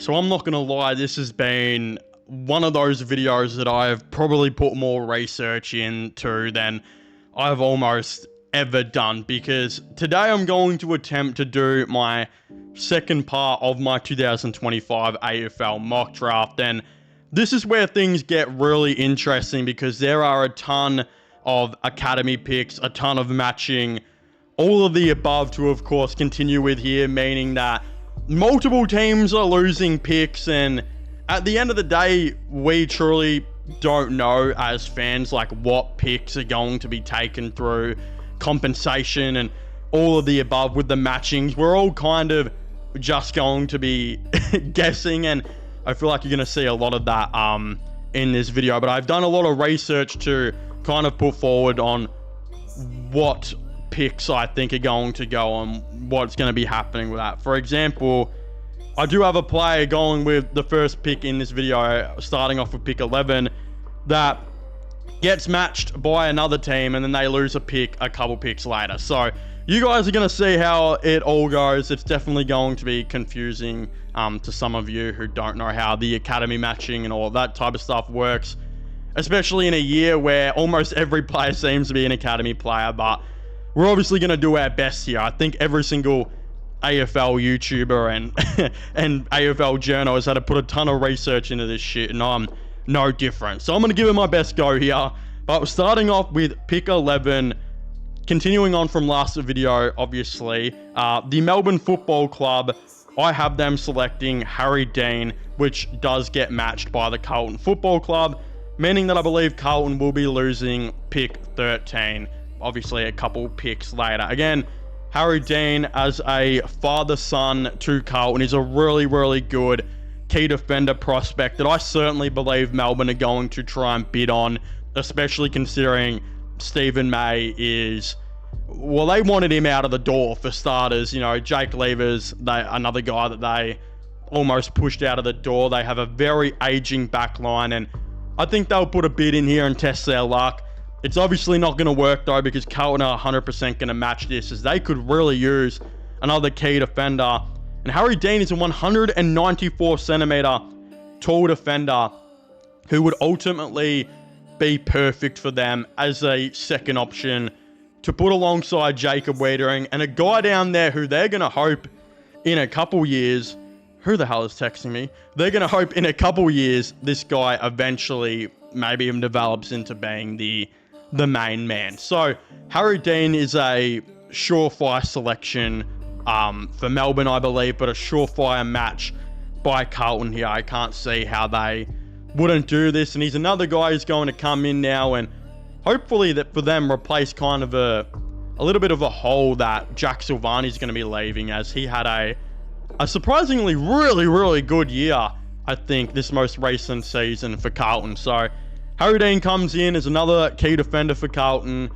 So I'm not going to lie, this has been one of those videos that I have probably put more research into than I've almost ever done, because today I'm going to attempt to do my second part of my 2025 AFL mock draft, and this is where things get really interesting because there are a ton of academy picks, a ton of matching, all of the above to of course continue with here, meaning that multiple teams are losing picks, and at the end of the day, we truly don't know as fans like what picks are going to be taken through compensation and all of the above with the matchings. We're all kind of just going to be guessing, and I feel like you're going to see a lot of that in this video. But I've done a lot of research to kind of put forward on what picks I think are going to go on, what's going to be happening with that. For example, I do have a player going with the first pick in this video, starting off with pick 11, that gets matched by another team and then they lose a pick a couple picks later. So you guys are going to see how it all goes. It's definitely going to be confusing to some of you who don't know how the academy matching and all of that type of stuff works, especially in a year where almost every player seems to be an academy player. But we're obviously going to do our best here. I think every single AFL YouTuber and AFL journal has had to put a ton of research into this shit, and I'm no different. So I'm going to give it my best go here. But starting off with pick 11, continuing on from last video, obviously, the Melbourne Football Club, I have them selecting Harry Dean, which does get matched by the Carlton Football Club, meaning that I believe Carlton will be losing pick 13. Obviously, a couple picks later. Again, Harry Dean, as a father-son to Carlton, is a really, really good key defender prospect that I certainly believe Melbourne are going to try and bid on, especially considering Stephen May is, well, they wanted him out of the door for starters. You know, Jake Levers, another guy that they almost pushed out of the door. They have a very aging back line, and I think they'll put a bid in here and test their luck. It's obviously not going to work though, because Carlton are 100% going to match this, as they could really use another key defender. And Harry Dean is a 194 centimeter tall defender who would ultimately be perfect for them as a second option to put alongside Jacob Wiedering, and a guy down there who they're going to hope in a couple years, who the hell is texting me? They're going to hope in a couple years this guy eventually maybe even develops into being the main man. So Harry Dean is a surefire selection for Melbourne, I believe, but a surefire match by Carlton here. I can't see how they wouldn't do this, and he's another guy who's going to come in now and hopefully that for them replace kind of a little bit of a hole that Jack Silvani is going to be leaving, as he had a surprisingly really, really good year, I think, this most recent season for Carlton. So Harry Dean comes in as another key defender for Carlton,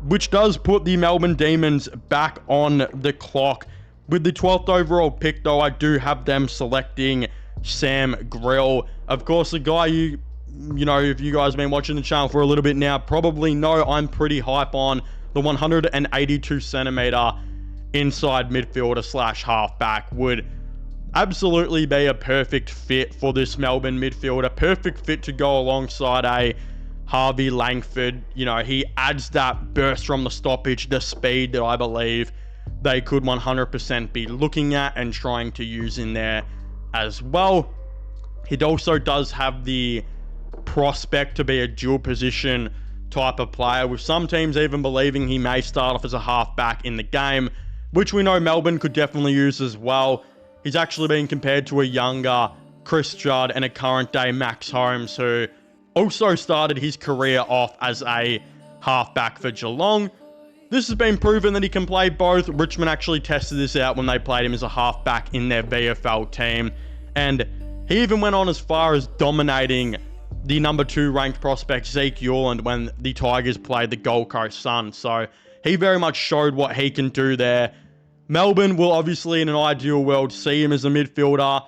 which does put the Melbourne Demons back on the clock. With the 12th overall pick, though, I do have them selecting Sam Grill. Of course, the guy you know, if you guys have been watching the channel for a little bit now, probably know I'm pretty hype on the 182 centimeter inside midfielder slash halfback. Would absolutely be a perfect fit for this Melbourne midfielder. Perfect fit to go alongside a Harvey Langford. You know, he adds that burst from the stoppage, the speed that I believe they could 100% be looking at and trying to use in there as well. He also does have the prospect to be a dual position type of player, with some teams even believing he may start off as a halfback in the game, which we know Melbourne could definitely use as well. He's actually being compared to a younger Chris Judd and a current day Max Holmes, who also started his career off as a halfback for Geelong. This has been proven that he can play both. Richmond actually tested this out when they played him as a halfback in their VFL team, and he even went on as far as dominating the number 2 ranked prospect Zeke Yuland when the Tigers played the Gold Coast Suns. So he very much showed what he can do there. Melbourne will obviously, in an ideal world, see him as a midfielder,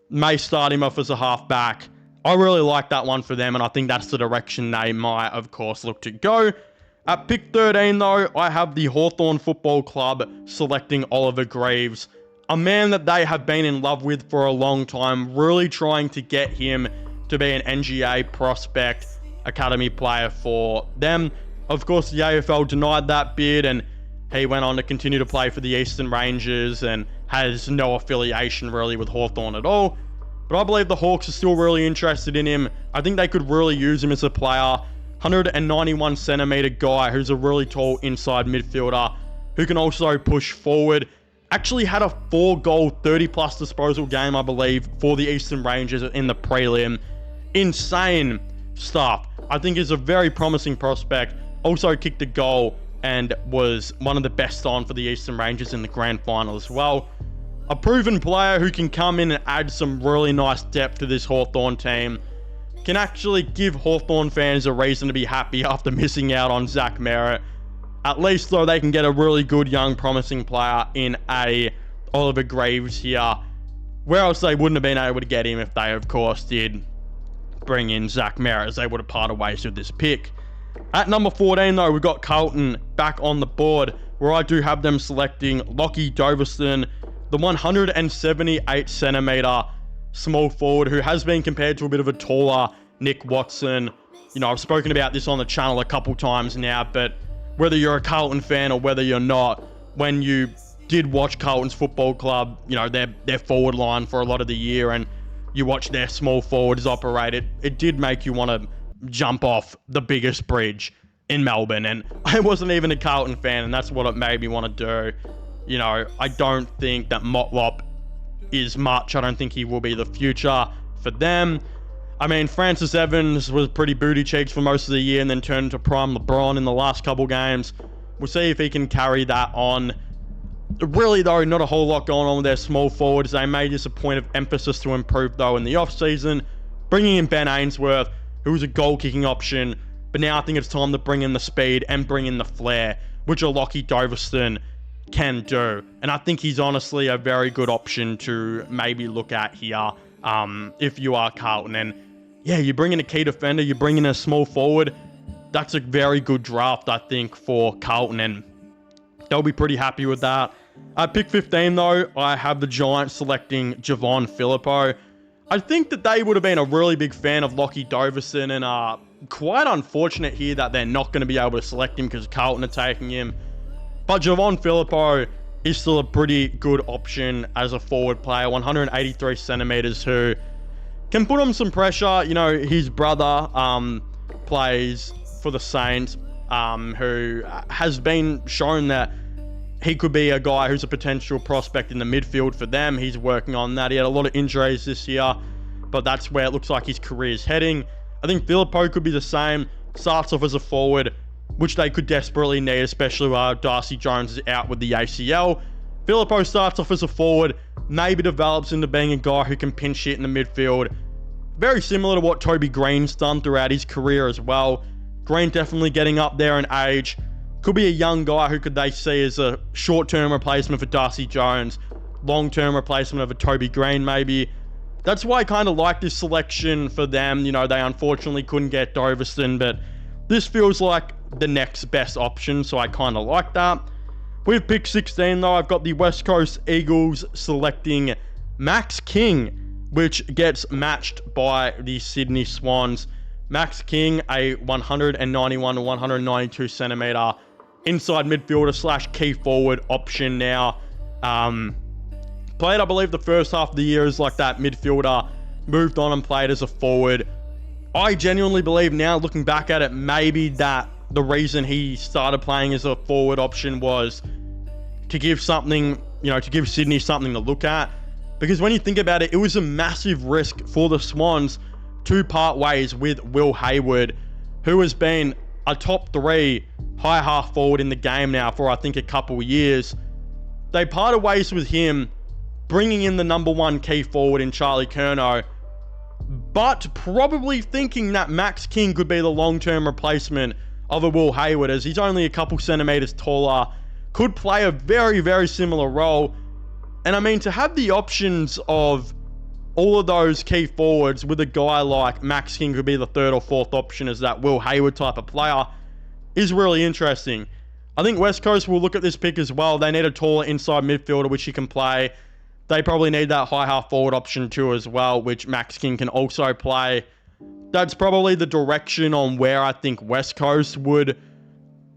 may start him off as a halfback. I really like that one for them, and I think that's the direction they might, of course, look to go. At pick 13, though, I have the Hawthorn Football Club selecting Oliver Greeves. a man that they have been in love with for a long time, really trying to get him to be an NGA prospect academy player for them. Of course, the AFL denied that bid, and he went on to continue to play for the Eastern Rangers and has no affiliation really with Hawthorn at all. But I believe the Hawks are still really interested in him. I think they could really use him as a player. 191 centimeter guy who's a really tall inside midfielder who can also push forward. Actually had a 4-goal, 30-plus disposal game, I believe, for the Eastern Rangers in the prelim. Insane stuff. I think is a very promising prospect. Also kicked a goal and was one of the best on for the Eastern Rangers in the grand final as well. A proven player who can come in and add some really nice depth to this Hawthorn team. Can actually give Hawthorn fans a reason to be happy after missing out on Zach Merritt. At least, though, they can get a really good, young, promising player in a Oliver Greeves here. Where else they wouldn't have been able to get him if they, of course, did bring in Zach Merritt, as they would have parted ways with this pick. At number 14, though, we've got Carlton back on the board, where I do have them selecting Lachy Dovaston, the 178 centimeter small forward who has been compared to a bit of a taller Nick Watson. You know, I've spoken about this on the channel a couple times now, but whether you're a Carlton fan or whether you're not, when you did watch Carlton's football club, you know, their forward line for a lot of the year, and you watch their small forwards operate, it did make you want to jump off the biggest bridge in Melbourne. And I wasn't even a Carlton fan, and that's what it made me want to do. You know, I don't think that Motlop is much. I don't think he will be the future for them. I mean, Francis Evans was pretty booty cheeks for most of the year and then turned to prime LeBron in the last couple games. We'll see if he can carry that on. Really, though, not a whole lot going on with their small forwards. They made this a point of emphasis to improve, though, in the off-season, bringing in Ben Ainsworth, who was a goal-kicking option. But now I think it's time to bring in the speed and bring in the flair, which a Lachy Dovaston can do. And I think he's honestly a very good option to maybe look at here if you are Carlton. And yeah, you bring in a key defender, you bring in a small forward. That's a very good draft, I think, for Carlton, and they'll be pretty happy with that. At pick 15, though, I have the Giants selecting Jevan Phillipou. I think that they would have been a really big fan of Lachy Dovaston, and quite unfortunate here that they're not going to be able to select him because Carlton are taking him. But Jevan Phillipou is still a pretty good option as a forward player, 183 centimeters, who can put on some pressure. You know, his brother plays for the Saints, who has been shown that he could be a guy who's a potential prospect in the midfield for them. He's working on that. He had a lot of injuries this year, but that's where it looks like his career is heading. I think Phillipou could be the same. Starts off as a forward, which they could desperately need, especially while Darcy Jones is out with the ACL. Phillipou starts off as a forward, maybe develops into being a guy who can pinch hit in the midfield. Very similar to what Toby Green's done throughout his career as well. Green definitely getting up there in age. Could be a young guy who could they see as a short-term replacement for Darcy Jones. Long-term replacement of a Toby Green, maybe. That's why I kind of like this selection for them. You know, they unfortunately couldn't get Dovaston, but this feels like the next best option, so I kind of like that. With pick 16, though, I've got the West Coast Eagles selecting Max King, which gets matched by the Sydney Swans. Max King, a 191 to 192 centimeter inside midfielder slash key forward option now. Played, I believe, the first half of the year as like that midfielder, moved on and played as a forward. I genuinely believe now, looking back at it, maybe that the reason he started playing as a forward option was to give something, you know, to give Sydney something to look at. Because when you think about it, it was a massive risk for the Swans to part ways with Will Hayward, who has been a top 3 high half forward in the game now for I think a couple of years. They parted ways with him, bringing in the number 1 key forward in Charlie Curnow, but probably thinking that Max King could be the long-term replacement of a Will Hayward, as he's only a couple centimeters taller, could play a very, very similar role. And I mean, to have the options of all of those key forwards with a guy like Max King, could be the 3rd or 4th option as that Will Hayward type of player, is really interesting. I think West Coast will look at this pick as well. They need a taller inside midfielder, which he can play. they probably need that high half forward option too as well, which Max King can also play. That's probably the direction on where I think West Coast would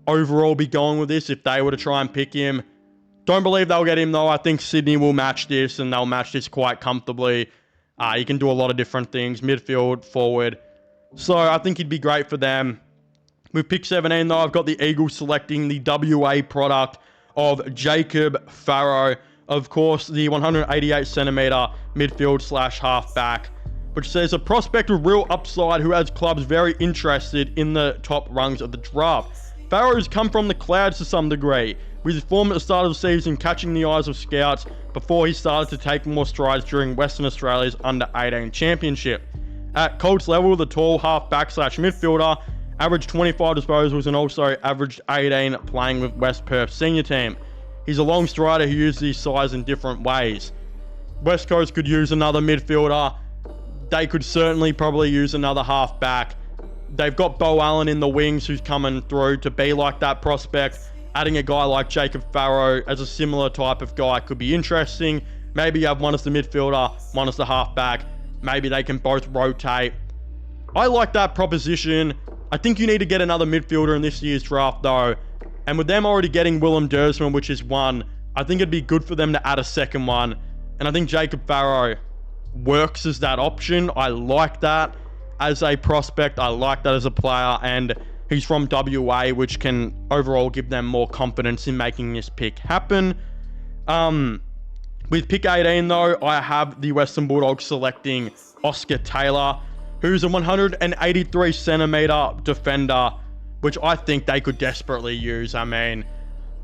overall be going with this if they were to try and pick him. Don't believe they'll get him though. I think Sydney will match this, and they'll match this quite comfortably. He can do a lot of different things, midfield, forward. So I think he'd be great for them. With pick 17 though, I've got the Eagles selecting the WA product of Jacob Farrow. Of course, the 188 centimetre midfield slash halfback, which says a prospect with real upside who has clubs very interested in the top rungs of the draft. Farrow has come from the clouds to some degree, with his form at the start of the season catching the eyes of scouts before he started to take more strides during Western Australia's Under-18 Championship. At Colts level, the tall half-back slash midfielder averaged 25 disposals and also averaged 18 playing with West Perth senior team. He's a long strider who uses his size in different ways. West Coast could use another midfielder. They could certainly probably use another half-back. They've got Bo Allen in the wings who's coming through to be like that prospect. Adding a guy like Jacob Farrow as a similar type of guy could be interesting. Maybe you have one as the midfielder, one as the halfback. Maybe they can both rotate. I like that proposition. I think you need to get another midfielder in this year's draft though. And with them already getting Willem Dersman, which is one, I think it'd be good for them to add a second one. And I think Jacob Farrow works as that option. I like that as a prospect. I like that as a player, and he's from WA, which can overall give them more confidence in making this pick happen. With pick 18 though, I have the Western Bulldogs selecting Oscar Taylor, who's a 183 centimetre defender, which I think they could desperately use. I mean,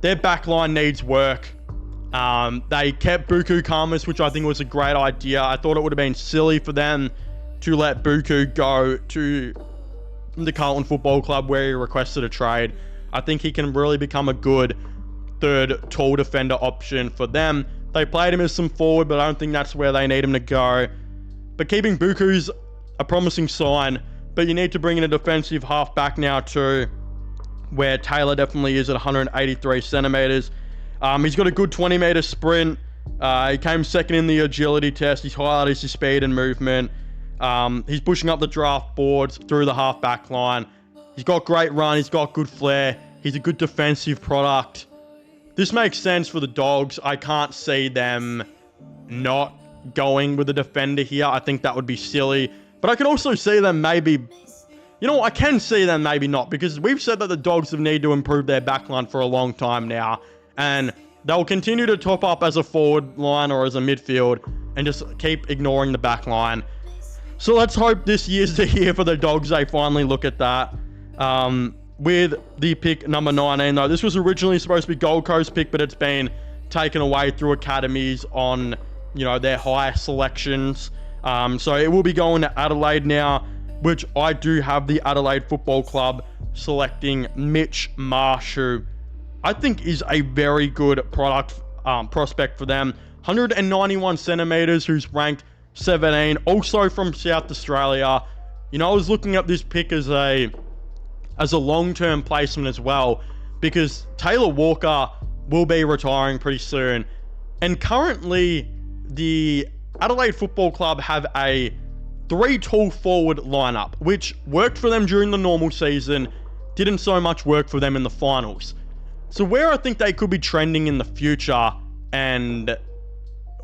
their backline needs work. They kept Buku Khamis, which I think was a great idea. I thought it would have been silly for them to let Buku go to the Carlton Football Club where he requested a trade. I think he can really become a good third tall defender option for them. They played him as some forward, but I don't think that's where they need him to go. But keeping Buku's a promising sign, but you need to bring in a defensive halfback now too, where Taylor definitely is at 183 centimetres. He's got a good 20-metre sprint. He came second in the agility test. He's highlighted his speed and movement. He's pushing up the draft boards through the half-back line. He's got great run. He's got good flair. He's a good defensive product. This makes sense for the Dogs. I can't see them not going with a defender here. I think that would be silly. But I can also see them maybe... You know, I can see them maybe not, because we've said that the Dogs have needed to improve their backline for a long time now. And they'll continue to top up as a forward line or as a midfield and just keep ignoring the backline. So let's hope this year's the year for the Dogs. They finally look at that. With the pick number 19, though, this was originally supposed to be Gold Coast pick, but it's been taken away through academies on, you know, their high selections. So it will be going to Adelaide now, which I do have the Adelaide Football Club selecting Mitch Marsh, who I think is a very good prospect for them. 191 centimetres, who's ranked 17, also from South Australia. You know, I was looking at this pick as a long-term placement as well, because Taylor Walker will be retiring pretty soon. And currently, the Adelaide Football Club have a 3 tall forward lineup, which worked for them during the normal season, didn't so much work for them in the finals. So where I think they could be trending in the future, and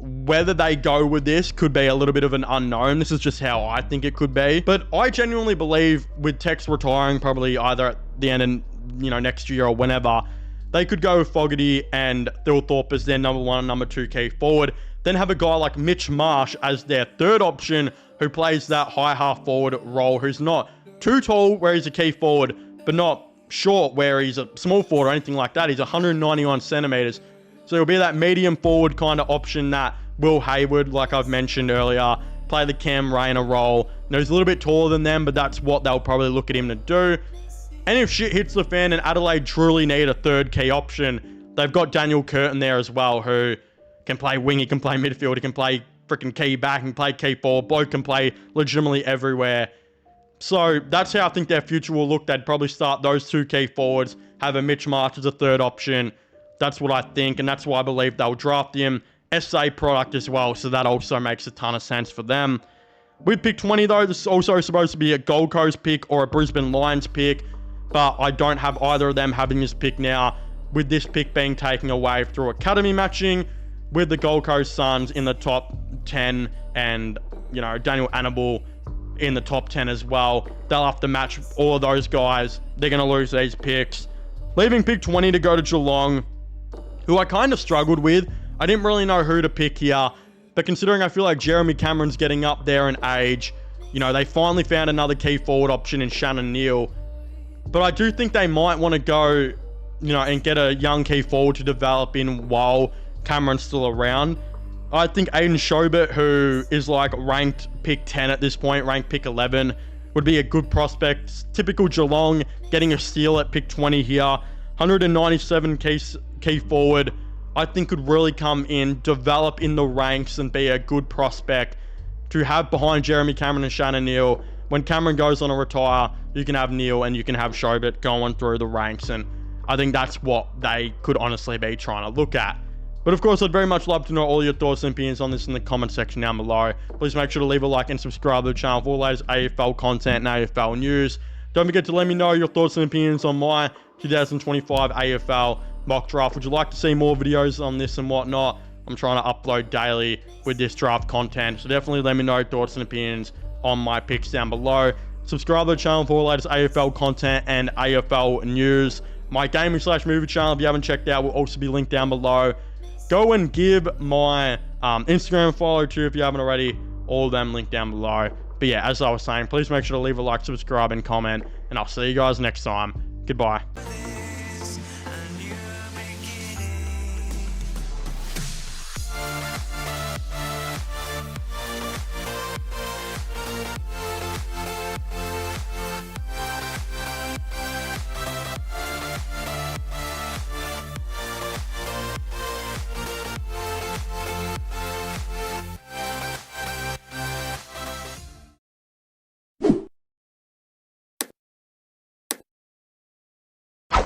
whether they go with this could be a little bit of an unknown. This is just how I think it could be. But I genuinely believe with Tex retiring probably either at the end of, you know, next year or whenever, they could go with Fogarty and Thilthorpe as their number 1 and number 2 key forward. Then have a guy like Mitch Marsh as their third option, who plays that high half forward role, who's not too tall where he's a key forward, but not short where he's a small forward or anything like that. He's 191 centimetres. So it'll be that medium forward kind of option that Will Hayward, like I've mentioned earlier, play the Cam Rayner role. You know, he's a little bit taller than them, but that's what they'll probably look at him to do. And if shit hits the fan and Adelaide truly need a third key option, they've got Daniel Curtin there as well, who can play wing, he can play midfield, he can play freaking key back, he can play key forward, both can play legitimately everywhere. So that's how I think their future will look. They'd probably start those 2 key forwards, have a Mitch Marsh as a third option. That's what I think, and that's why I believe they'll draft him SA product as well, so that also makes a ton of sense for them. With pick 20 though, this is also supposed to be a Gold Coast pick or a Brisbane Lions pick, but I don't have either of them having this pick now, with this pick being taken away through academy matching, with the Gold Coast Suns in the top 10 and, you know, Daniel Annable in the top 10 as well. They'll have to match all of those guys. They're going to lose these picks. Leaving pick 20 to go to Geelong, who I kind of struggled with. I didn't really know who to pick here, but considering I feel like Jeremy Cameron's getting up there in age, you know, they finally found another key forward option in Shannon Neal. But I do think they might want to go, you know, and get a young key forward to develop in while Cameron's still around. I think Aiden Schobert, who is like ranked pick 10 at this point, ranked pick 11, would be a good prospect. Typical Geelong, getting a steal at pick 20 here. 197 key forward, I think could really come in, develop in the ranks, and be a good prospect to have behind Jeremy Cameron and Shannon Neal. When Cameron goes on to retire, you can have Neal and you can have Schobert going through the ranks, and I think that's what they could honestly be trying to look at. But of course, I'd very much love to know all your thoughts and opinions on this in the comment section down below. Please make sure to leave a like and subscribe to the channel for all latest AFL content and AFL news. Don't forget to let me know your thoughts and opinions on my 2025 AFL mock draft. Would you like to see more videos on this and whatnot? I'm trying to upload daily with this draft content, so definitely let me know your thoughts and opinions on my picks down below. Subscribe to the channel for all latest AFL content and AFL news. My gaming/movie channel, if you haven't checked out, will also be linked down below. Go and give my Instagram a follow too if you haven't already. All of them linked down below. But yeah, as I was saying, please make sure to leave a like, subscribe, and comment. And I'll see you guys next time. Goodbye.